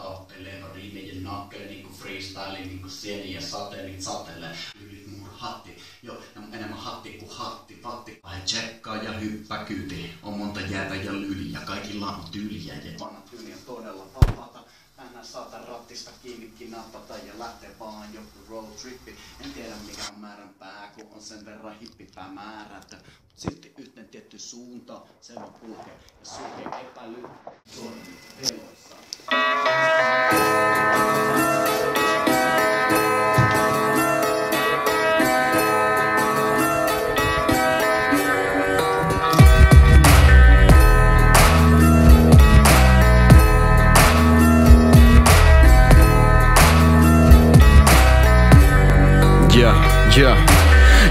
tappelee, riimien nakkelee niinku freestyle, niinku sieni ja satelliit satelee. Ylit muur hatti, jo enemmän hatti kuin hatti, vatti. Vai tsekkaa ja hyppäkyti, on monta jäätä ja lyliä, kaikilla on tyyliä ja vanha tyyli on todella vapaata. Tänään saatan rattista kiinnikin napata ja lähtee vaan joku road trippi. En tiedä mikä on määränpää, kun on sen verran hippipää määrättä. Silti yhten tietty suunta, se voi kulkea ja sulkee epäily sormi peloissaan.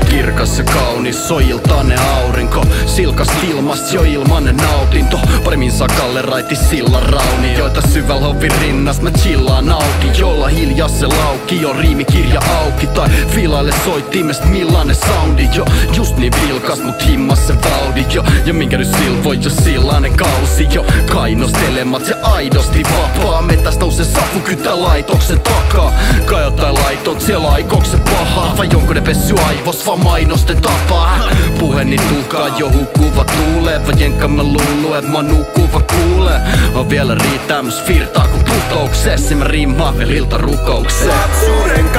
Kirkas ja kaunis, soiltainen aurinko. Silkast ilmast jo ilmanen nautinto. Paremmin sakalle raiti sillan rauni, joita syväl hovin rinnas mä chillaan auki. Jolla hiljaa se lauki, jo riimikirja auki. Tai fiilaille soittimest millainen soundi. Jo just niin vilkas, mut himmas se vaudi jo. Ja minkä nyt silvoi jo sillainen kausi jo. Kainostelemat ja aidosti vapaa. Metäs nousee savukytä laitoksen takaa. Kai jotain laitot, siellä aikoks se pahaa. Vai onko ne pessy aivos, vaan mainosten tapaa. Puheni tukaa jo hukkuva tuulee. Vai jenkä mä luulu, et mä nukkuva kuulee. On vielä riittää mus virtaa ku putouksessa. Mä riimaan vielä iltarukoukseen. Lapsuuden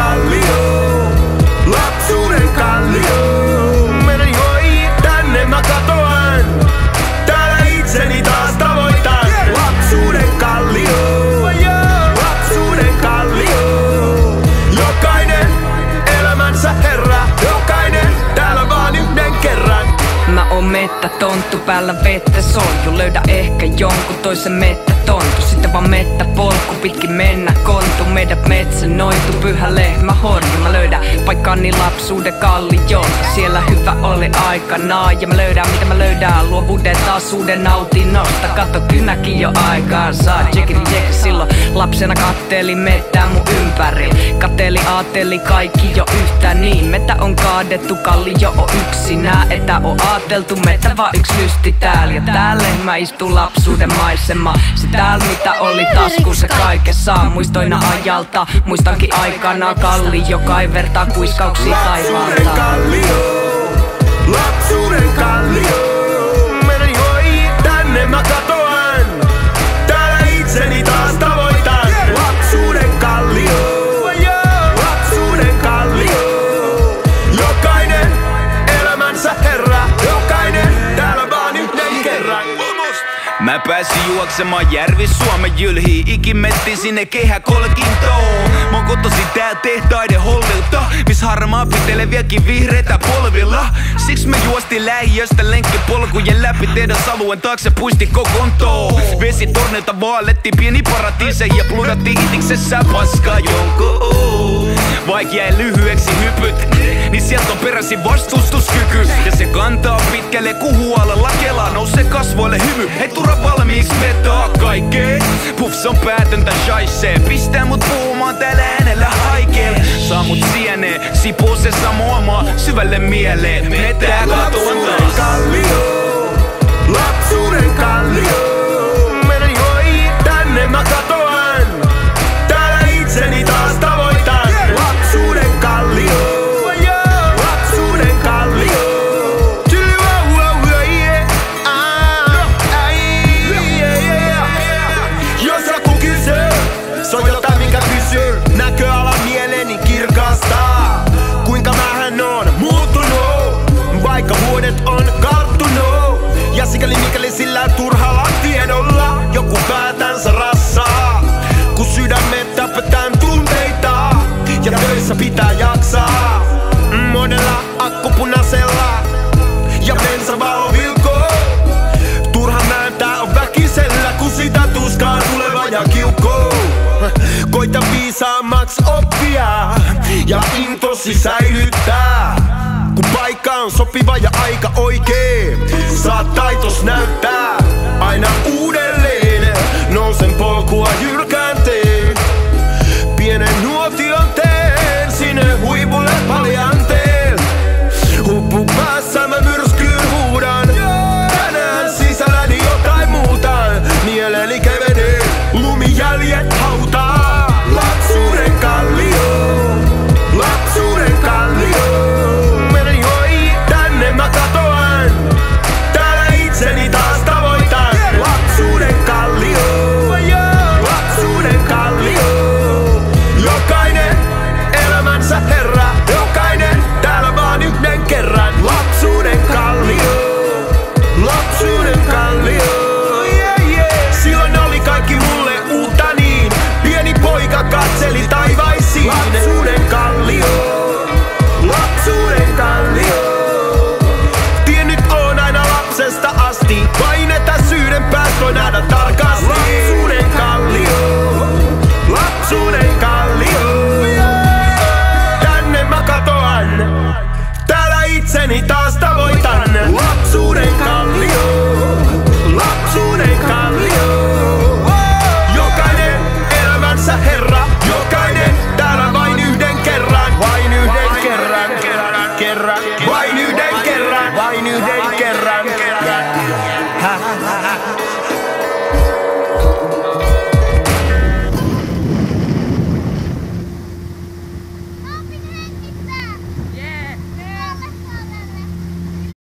kallio. Menen joi tänne mä katoan. Täällä itseni taas tavoitan. Lapsuuden kallio. Jokainen elämänsä herra. Jokainen täällä vaan yhden kerran. Mä oon mettätonttu, päällä vettä solju. Löydä ehkä jonkun toisen mettätonttu. Sitten vaan mettäpolku, pitkin mennä kontu. Meidän metsä noitu, pyhä lehmä horju. Mä löydän paikkani lapsuuden kalliolta. Siellä hyvä oli aikanaan. Ja mä löydän mitä mä löydän, luovuuden taasuuden nautinnosta. Katso kynäkin jo aikaan saa. Tsekki silloin lapsena katteli mettää mun ympärillä. Kateli aateli kaikki jo yhtä niin. Metä on kaadettu, kallio on yksinään. Etä on aateltu, metä vaan yks lysti täällä. Ja täällä mä istun lapsuuden maisema. Se täällä mitä oli taskussa kaikessa. Muistoina ajalta, muistankin aikana kallio kaivertaa kuiskauksia taivaalta. Lapsuuden kallio. Menen joi tänne mä katoan. Täällä itseni taas tavoitan. Lapsuuden kallio. Lapsuuden kallio. Jokainen elämänsä herra. Jokainen täällä vaan yhden kerran. Mä pääsin juoksemaan järvi Suomen jylhiin. Ikimetti sinne kehäkolkintoon. Mä oon kotoisin tää tehtaiden hollilta, miss harmaa piteleviäkin vihreitä polvilla. Siks me juostiin lähiöstä lenkkipolkujen läpi teidän saluen taakse puisti kokontoon. Vesitornilta vaalettiin pieni paratiise ja pludattiin itiksessä paskaa jonkun. Vaik jäi lyhyeksi hypyt, niin sieltä on peräisin vastustuskyky. Ja se kantaa pitkälle kuhualla lakelaa, nousee kasvoille hymy. Ei tura valmiiksi vetää kaikkeen. Puffs on päätöntä shaisee, pistää mut puhumaan täällä äänellä haikeel. Saa mut sieneen, sipoo se samoamaa syvälle mieleen. Metää katoan taas. Lapsuuden kallio. Menen joi tänne mä katoan. Täällä itseni taas tavoitan. Lapsuuden kallio. Lapsuuden kallio. Jos joku kysyy, soita mikä kysyy. Näköala mieleeni kirkastaa. Kuinka vähän on muuttunut, vaikka vuodet on karttunut. Ja sikäli mikäli sillä turhalla tiedolla joku päätänsä rassaa. Kun sydämet tapetaan tunteita ja töissä pitää jaksaa. Monella akkupunaisella ja bensavalo vilkoo. Turha näyttää on väkisellä, kun sitä tuskaa tuleva ja kiukoo. Koita viisaammaksi oppia ja intosi säilyttää. Kun paikka on sopiva ja aika oikee, saat taitos näyttää. Aina uudelleen nousen polkua jyrkään teen. Pienen nuotion teen sinne huipulle paljanteen. Huppu päässä mä myrskyyn huudan. Tänään sisälläni jotain muuta. Mieleni kevenee, lumijäljet haut. tää.